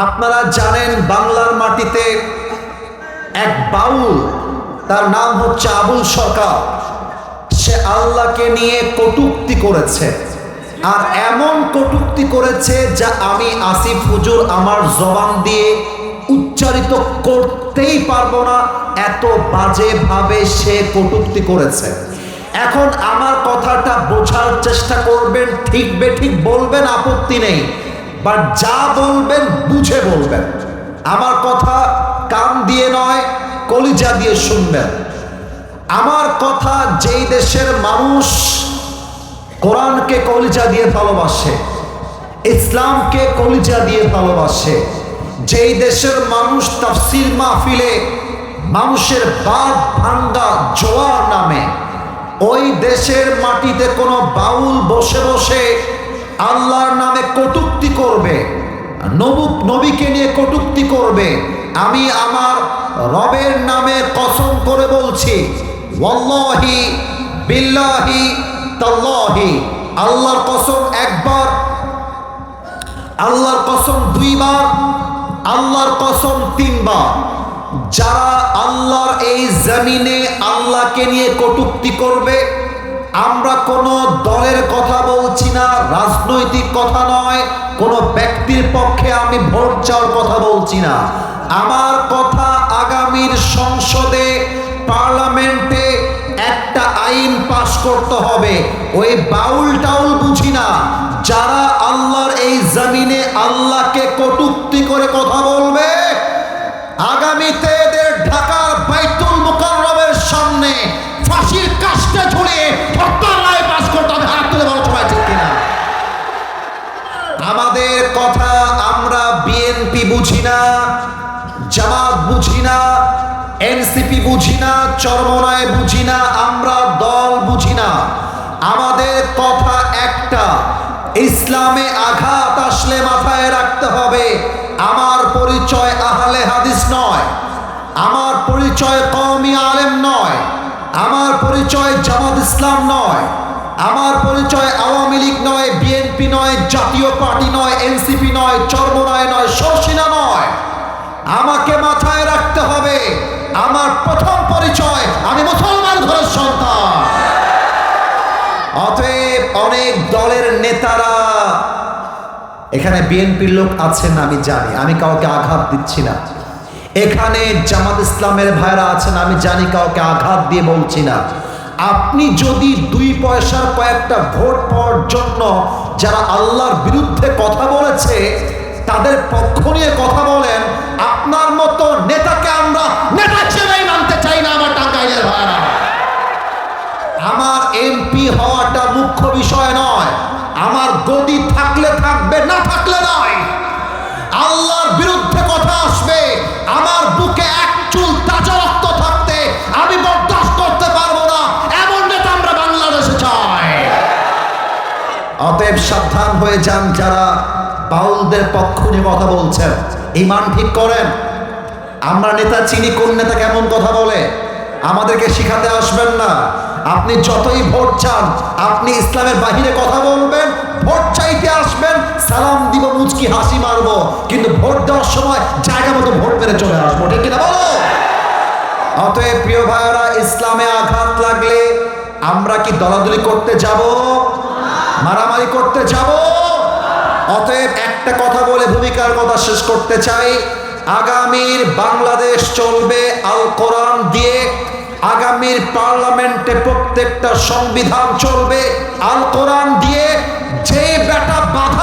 আপনারা জানেন বাংলার মাটিতে এক বাউল, তার নাম হচ্ছে আবুল সরকার। সে আল্লাহকে নিয়ে কটূক্তি করেছে, আর এমন কটূক্তি করেছে যা আমি আসিফ হুজুর আমার জবান দিয়ে উচ্চারিত করতেই পারবো না, এত বাজেভাবে সে কটূক্তি করেছে। এখন আমার কথাটা বোঝার চেষ্টা করবেন, ঠিক বেঠিক বলবেন, আপত্তি নেই, বাট যা বলবেন বুঝে বলবেন। আমার কথা কান দিয়ে নয়, কলিজা দিয়ে শুনবেন। আমার কথা যেই দেশের মানুষ কোরআনকে কলিজা দিয়ে ভালোবাসে, ইসলামকে কলিজা দিয়ে ভালোবাসে, যেই দেশের মানুষ তাফসীর মাহফিলে মানুষের বাদ ভাঙ্গা জোয়ার নামে, ওই দেশের মাটিতে কোনো বাউল বসে বসে আল্লাহর নামে কটূক্তি করবে, নবীকে নিয়ে কটূক্তি করবে, আমি আমার রবের নামে কসম করে বলছি, ওয়াল্লাহি বিল্লাহি তাল্লাহি, আল্লাহর কসম একবার, আল্লাহর কসম দুইবার, আল্লাহর কসম তিনবার, যারা আল্লাহর এই জমিনে আল্লাহকে নিয়ে কটূক্তি করবে, আমরা কোনো দলের কথা বলছি না, রাজনৈতিক কথা নয়, কোনো ব্যক্তির পক্ষে আমি ভোট চাওয়ার কথা বলছি না। আমার কথা আগামীর সংসদে, পার্লামেন্টে একটা আইন পাশ করতে হবে। ওই বাউল টাউল বুঝি না, যারা আল্লাহর এই জমিনে আল্লাহকে কটূক্তি করে কথা বলবে, আগামীতে এদের ঢাকার বাইতুল মুকাররমের সামনে ফাঁসির কাস্টে ঝুলিয়ে হত্যার রায় পাশ করতে হবে। হাত তুলে বলো সবাই, ঠিক কিনা? আমাদের কথা আমরা বিএনপি বুঝি না, জামাত বুঝি না, এনসিপি বুঝি না, চরমনায় বুঝি না, আমরা দল বুঝি না। আমাদের কথা একটা, ইসলামে আঘাত আসলে মাথায় রাখতে হবে আমার পরিচয় আহলে হাদিস নয়, আমার পরিচয় কওমি আলেম নয়, আমার পরিচয় জামাত ইসলাম নয়, আমার পরিচয় আওয়ামী লীগ নয়, বিএনপি নয়, জাতীয় পার্টি নয়, এনসিপি নয়, চরমনায় নয়, শর্ষিনা নয়। আমাকে মাথায় রাখতে হবে আমার প্রথম পরিচয়, আমি মুসলমান ঘরের সন্তান। অতএব অনেক দলের নেতারা, এখানে বিএনপির লোক আছেন আমি জানি, আমি কাউকে আঘাত দিচ্ছি না, এখানে জামাত ইসলামের ভাইরা আছেন আমি জানি, কাউকে আঘাত দিয়ে বলছি না। আপনি যদি 2 পয়সার কয়েকটা ভোট পাওয়ার জন্য যারা আল্লাহর বিরুদ্ধে কথা বলেছে তাদের পক্ষ নিয়ে কথা বলেন, আপনার মতো নেতাকে আমরা নেতা হিসেবেই মানতে চাই না। আমার টাঙ্গাইলের ভাইরা, আমার এমপি হওয়াটা মুখ্য বিষয় নয়, আমার গদি থাকলে থাকবে, না থাকলে নয়। আল্লাহর বিরুদ্ধে কথা আসবে, আমার বুকে এক চুল তাজা রক্ত থাকতে আমি বরদাস্ত করতে পারবো না, এমন নেতা আমরা বাংলাদেশে চাই। অতএব সাবধান হয়ে যান যারা বাউলদের পক্ষ নিয়ে কথা বলছেন, ঈমান ঠিক করেন। আমরা নেতা চিনি, কোন নেতা কেমন কথা বলে, আমাদেরকে শিখাতে আসবেন না। আপনি যতই ভোট চান, আপনি ইসলামের বাহিরে কথা বলবেন, ভোট চাইতে আসবেন, সালাম দিব, মুচকি হাসি মারবো, কিন্তু ভোট দেওয়ার সময় জায়গা মতো ভোট মেরে চলে আসবো, ঠিক কিনা বলো? অতএব প্রিয় ভাইয়েরা, ইসলামে আঘাত লাগলে আমরা কি দলাদলি করতে যাব, মারামারি করতে যাব? অতএব একটা কথা বলে ভূমিকার কথা শেষ করতে চাই, আগামীর বাংলাদেশ চলবে আল কোরআন দিয়ে, আগামীর পার্লামেন্টে প্রত্যেকটা সংবিধান চলবে আল কোরআন দিয়ে। যে বেটা বাধা